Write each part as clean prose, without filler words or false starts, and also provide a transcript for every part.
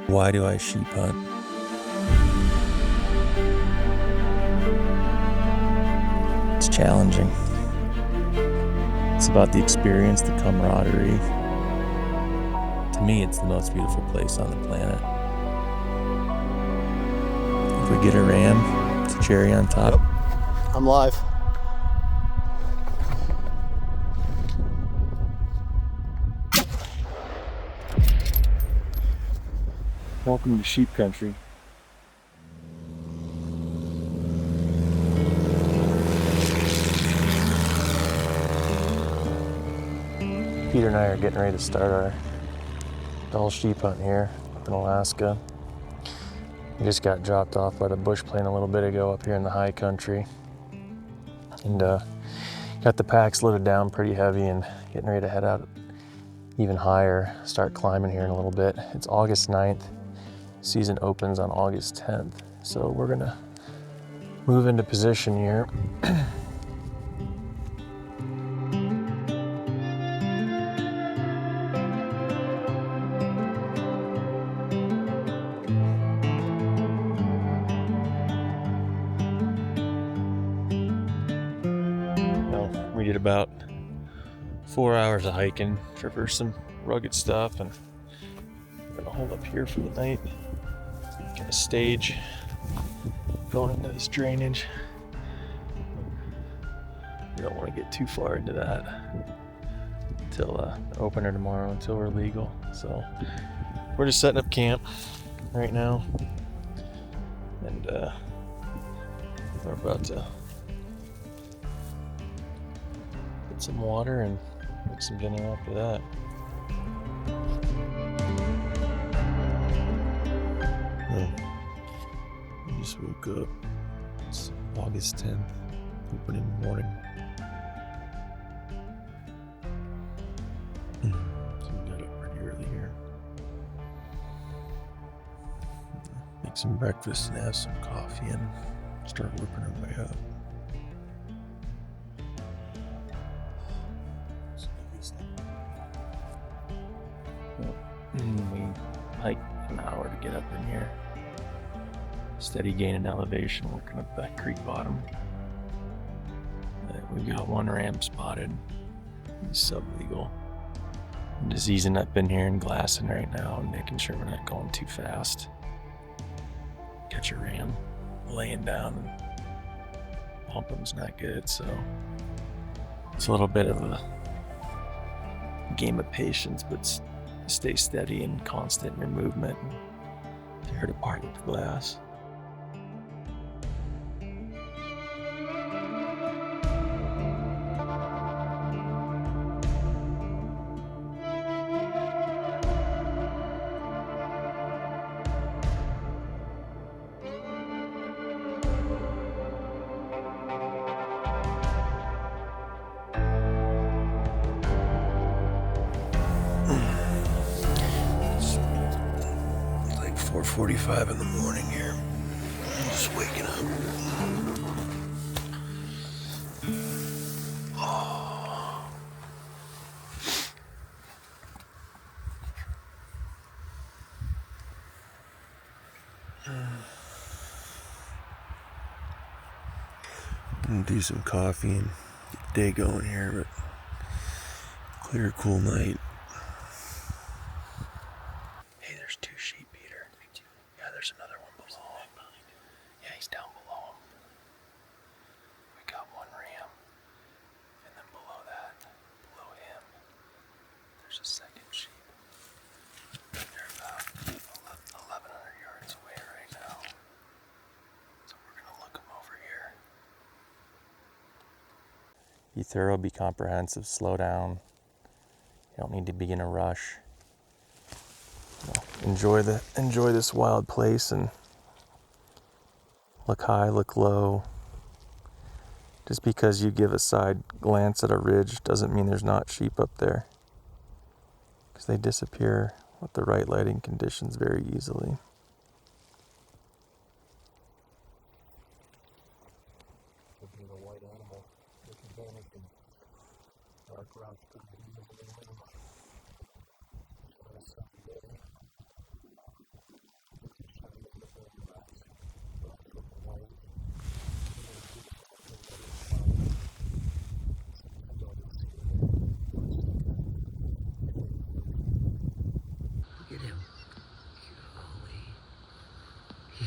Why do I sheep hunt? It's challenging. It's about the experience, the camaraderie. To me, it's the most beautiful place on the planet. If we get a ram, it's a cherry on top. I'm live. Welcome to sheep country. Peter and I are getting ready to start our Dall sheep hunt here up in Alaska. We just got dropped off by the bush plane a little bit ago up here in the high country. And got the packs loaded down pretty heavy and getting ready to head out even higher, start climbing here in a little bit. It's August 9th. Season opens on August 10th. So we're gonna move into position here. We did about 4 hours of hiking, traversed some rugged stuff, and we're gonna hold up here for the night. Get a stage going into this drainage. We don't want to get too far into that until the opener tomorrow, until we're legal. So we're just setting up camp right now, and we're about to get some water and make some dinner after that. I just woke up. It's August 10th, opening morning. So we got up pretty early here. Make some breakfast and have some coffee and start working our way up. We hiked an hour to get up in here. Steady gain in elevation, working up that creek bottom. We've got one ram spotted. He's sub-legal. I'm just easing up in here and glassing right now and making sure we're not going too fast. Catch a ram laying down and pump him's not good, so it's a little bit of a game of patience, but stay steady and constant in your movement and tear it apart with the glass. It's like 4:45 in the morning here. I'm just waking up. I'm gonna do some coffee and get the day going here, but clear, cool night. Hey, there's two sheep, Peter. Yeah, there's another one below him. Yeah, he's down below him. We got one ram, and then below that, below him, there's a second sheep. They're about 1,100 yards away right now. So we're gonna look them over here. Be thorough, be comprehensive, slow down. You don't need to be in a rush. Enjoy this wild place and look high, look low. Just because you give a side glance at a ridge doesn't mean there's not sheep up there, because they disappear with the right lighting conditions very easily.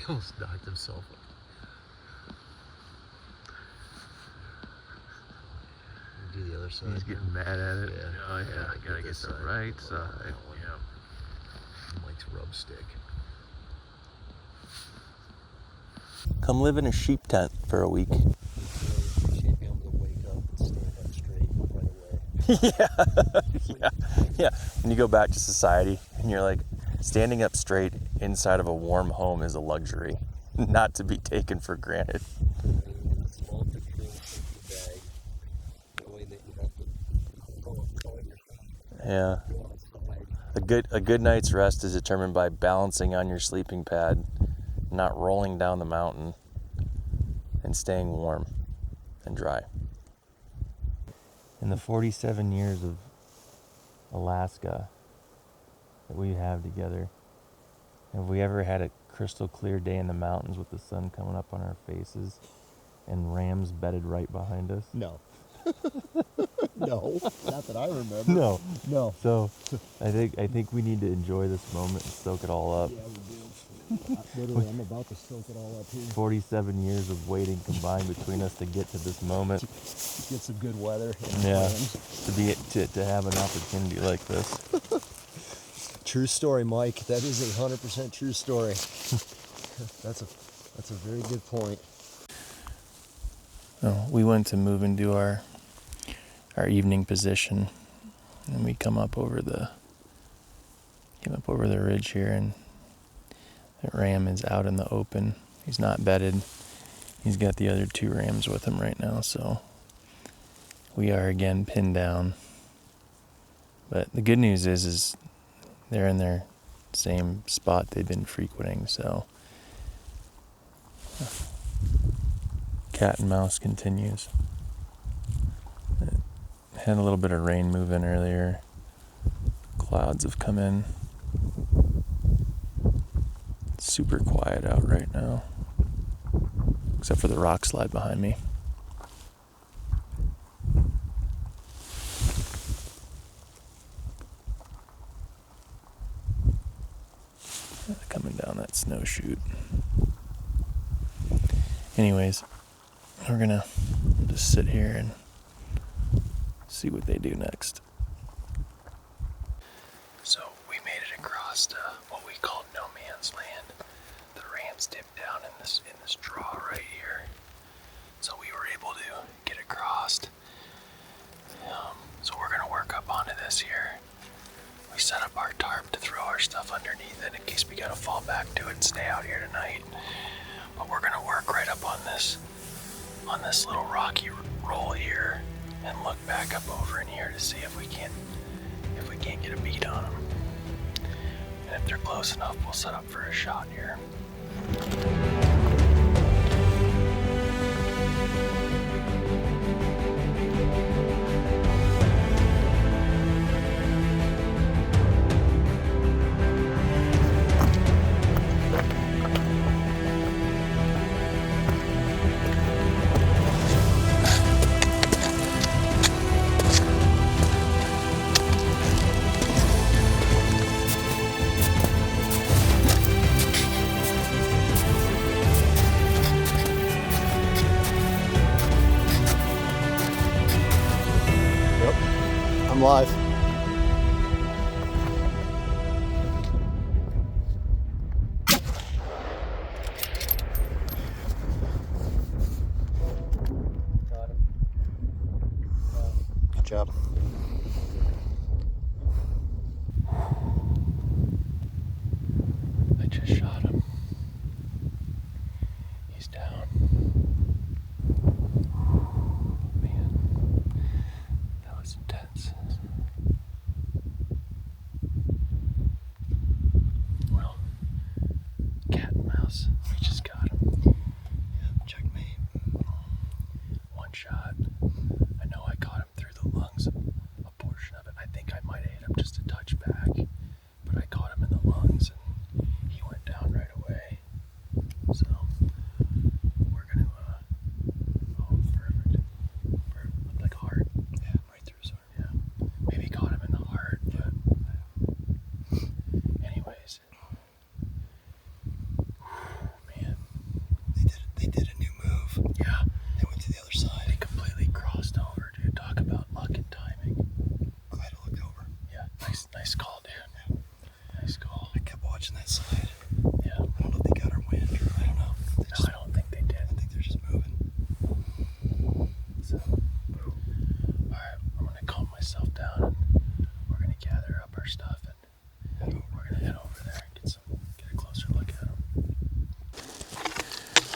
almost knocked himself up. Do the other side. He's getting mad at it. Yeah. Oh yeah, I gotta get the right side. Yeah. Mike's rub stick. Come live in a sheep tent for a week. Really appreciate being able to wake up and stand up straight right away. Yeah. And you go back to society and you're like, standing up straight inside of a warm home is a luxury, not to be taken for granted. Small control safety bag. That way that you have to pull your phone. Yeah. A good night's rest is determined by balancing on your sleeping pad, not rolling down the mountain, and staying warm and dry. In the 47 years of Alaska that we have together, have we ever had a crystal clear day in the mountains with the sun coming up on our faces and rams bedded right behind us? No. No, not that I remember. No. So I think we need to enjoy this moment and soak it all up. Yeah, we do. Literally, I'm about to soak it all up here. 47 years of waiting combined between us to get to this moment. Get some good weather. Yeah, to have an opportunity like this. True story, Mike. That is 100% true story. That's a very good point. Oh, we went to move into our evening position, and we came up over the ridge here, and that ram is out in the open. He's not bedded. He's got the other 2 rams with him right now, so we are again pinned down. But the good news is they're in their same spot they've been frequenting, so cat and mouse continues. Had a little bit of rain move in earlier. Clouds have come in. It's super quiet out right now, except for the rock slide behind me. Coming down that snow chute. Anyways, we're gonna just sit here and see what they do next. So we made it across to what we call no man's land. The rams dipped down in this draw right here, so we were able to get across. So we're gonna work up onto this here. We set up our tarp to throw our stuff underneath it in case we gotta fall back to it and stay out here tonight. But we're gonna work right up on this little rocky roll here and look back up over in here to see if we can't get a beat on them. And if they're close enough, we'll set up for a shot here. I'm live. Good job. I just shot him. He's down. Man, that was intense.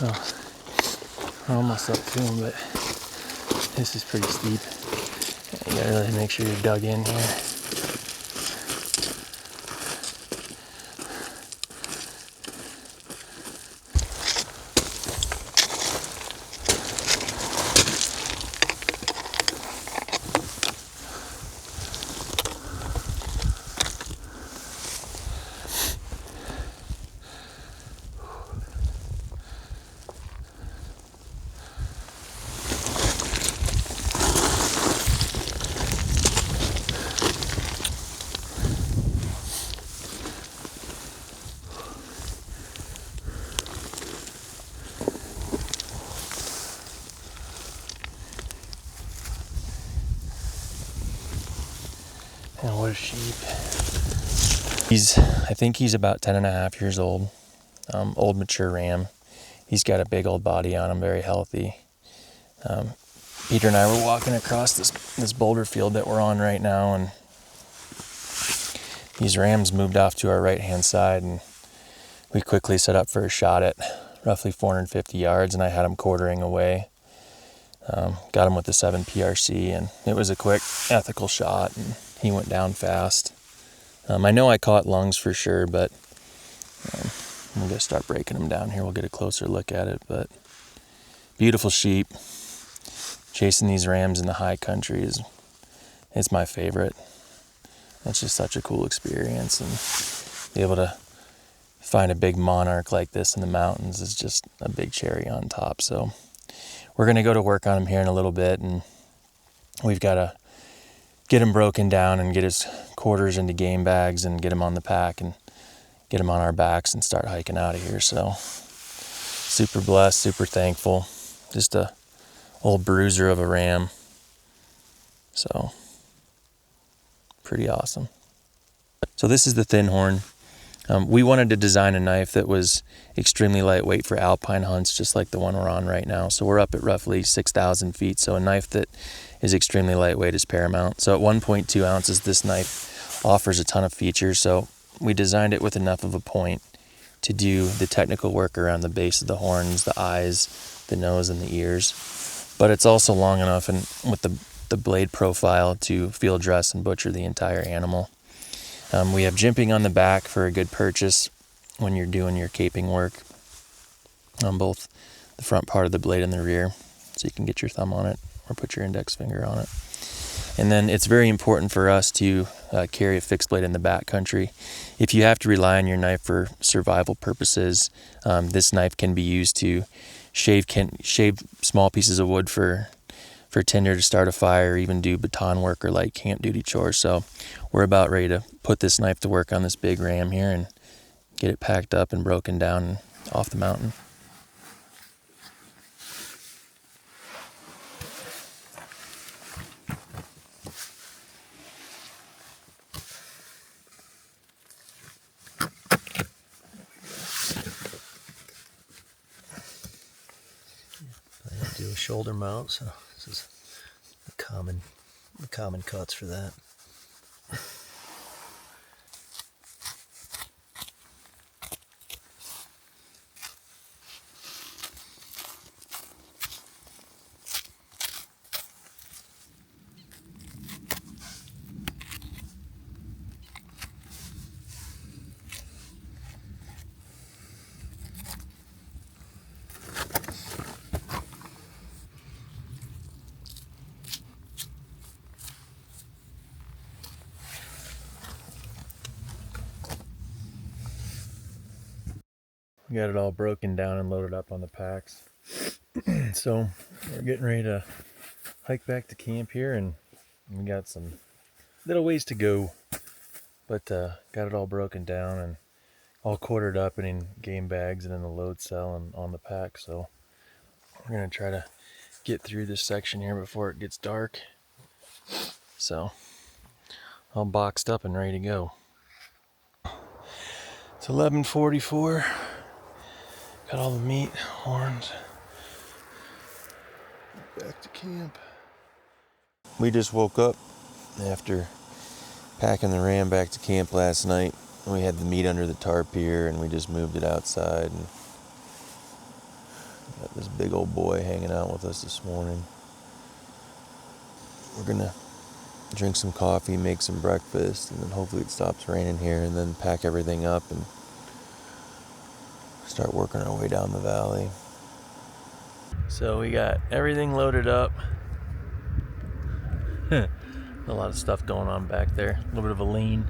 Oh, we're almost up to him, but this is pretty steep. You gotta really make sure you're dug in here. And what a sheep. I think he's about 10 and a half years old. Old mature ram. He's got a big old body on him, very healthy. Peter and I were walking across this boulder field that we're on right now, and these rams moved off to our right hand side, and we quickly set up for a shot at roughly 450 yards, and I had him quartering away. Got him with the 7 PRC, and it was a quick, ethical shot, and he went down fast. I know I caught lungs for sure, but I'm going to start breaking them down here. We'll get a closer look at it, but beautiful sheep. Chasing these rams in the high country it's my favorite. It's just such a cool experience, and be able to find a big monarch like this in the mountains is just a big cherry on top. So we're going to go to work on him here in a little bit, and we've got to get him broken down and get his quarters into game bags and get him on the pack and get him on our backs and start hiking out of here. So super blessed, super thankful. Just a old bruiser of a ram. So pretty awesome. So this is the thin horn. We wanted to design a knife that was extremely lightweight for alpine hunts, just like the one we're on right now. So we're up at roughly 6,000 feet. So a knife that is extremely lightweight is paramount. So at 1.2 ounces, this knife offers a ton of features. So we designed it with enough of a point to do the technical work around the base of the horns, the eyes, the nose, and the ears. But it's also long enough and with the blade profile to field dress and butcher the entire animal. We have jimping on the back for a good purchase when you're doing your caping work on both the front part of the blade and the rear, so you can get your thumb on it or put your index finger on it. And then it's very important for us to carry a fixed blade in the backcountry. If you have to rely on your knife for survival purposes, this knife can be used to shave small pieces of wood for tinder to start a fire, or even do baton work or light camp duty chores. So we're about ready to put this knife to work on this big ram here and get it packed up and broken down and off the mountain. I do a shoulder mount, so this is the common cuts for that. We got it all broken down and loaded up on the packs. So we're getting ready to hike back to camp here, and we got some little ways to go, but got it all broken down and all quartered up and in game bags and in the load cell and on the pack. So we're gonna try to get through this section here before it gets dark. So all boxed up and ready to go. It's 11:44. Got all the meat, horns. Back to camp. We just woke up after packing the ram back to camp last night. We had the meat under the tarp here, and we just moved it outside. And Got this big old boy hanging out with us this morning. We're gonna drink some coffee, make some breakfast, and then hopefully it stops raining here, and then pack everything up and start working our way down the valley. So we got everything loaded up. A lot of stuff going on back there. A little bit of a lean.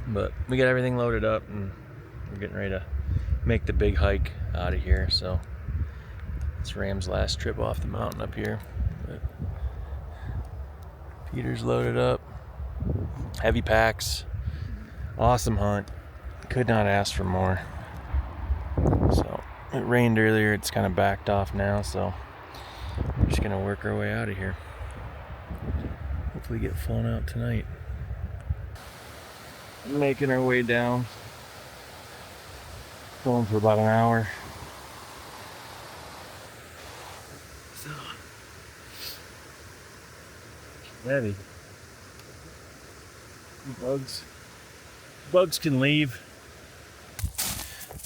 But we got everything loaded up and we're getting ready to make the big hike out of here. So it's Ram's last trip off the mountain up here. But Peter's loaded up. Heavy packs. Awesome hunt. Could not ask for more. So it rained earlier. It's kind of backed off now. So we're just going to work our way out of here. Hopefully get flown out tonight. Making our way down. Going for about an hour. So heavy. Bugs can leave.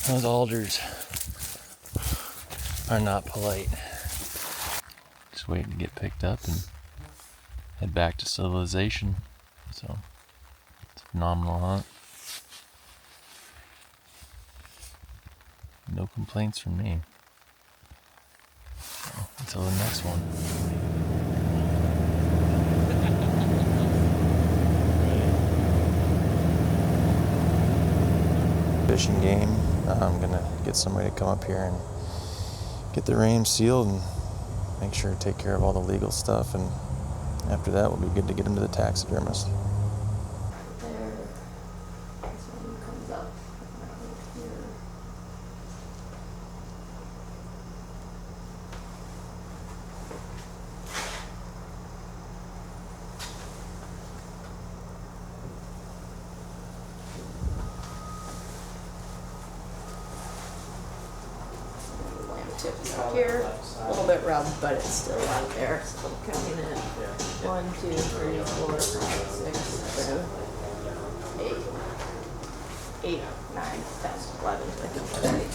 Those alders are not polite. Just waiting to get picked up and head back to civilization. So it's a phenomenal hunt. No complaints from me. So, until the next one. Fishing game. I'm gonna get somebody to come up here and get the range sealed and make sure to take care of all the legal stuff, and after that we'll be good to get them to the taxidermist. There, this one comes up around here. Lamb tip is up here, a little bit rubbed, but it's still out there. So I'm counting it. 1, 2, 3, 4, 5, 6, 7, 8, 9, 10, 11. I think that's right.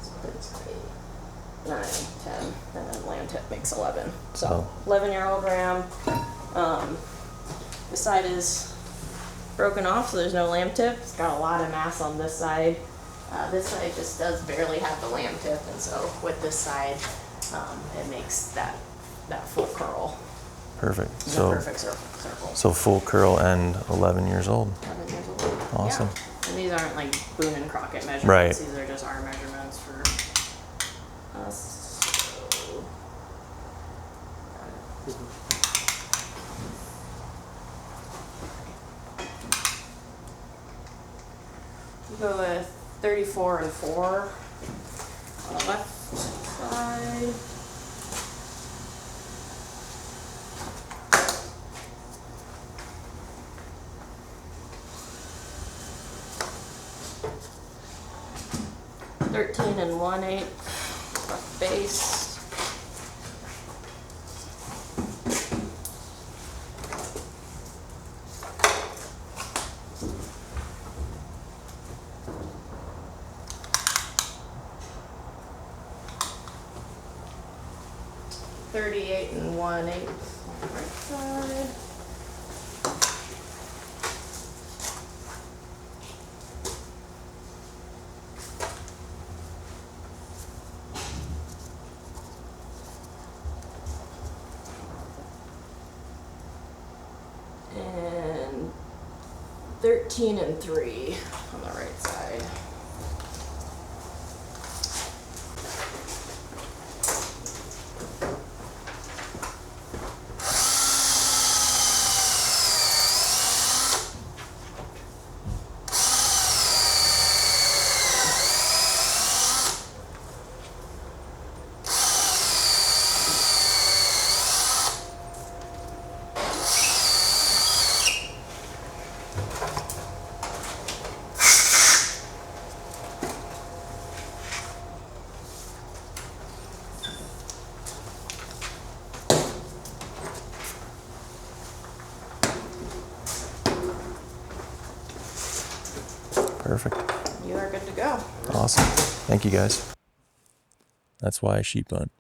So it's 8, 9, 10, and then lamb tip makes 11. So 11-year-old ram. This side is broken off, so there's no lamb tip. It's got a lot of mass on this side. This side just does barely have the lamb tip, and so with this side, it makes that full curl. Perfect. The So perfect circle. so full curl and 11 years old. 11 years old. Awesome. Yeah. And these aren't like Boone and Crockett measurements. Right. These are just our measurements for us. So, go with 34 and 4 on the left side. $13 1/8 left base. $38 1/8 on the right side. And 13 and 3 on the right side. Perfect. you are good to go. Awesome. Thank you guys. That's why I sheep hunt.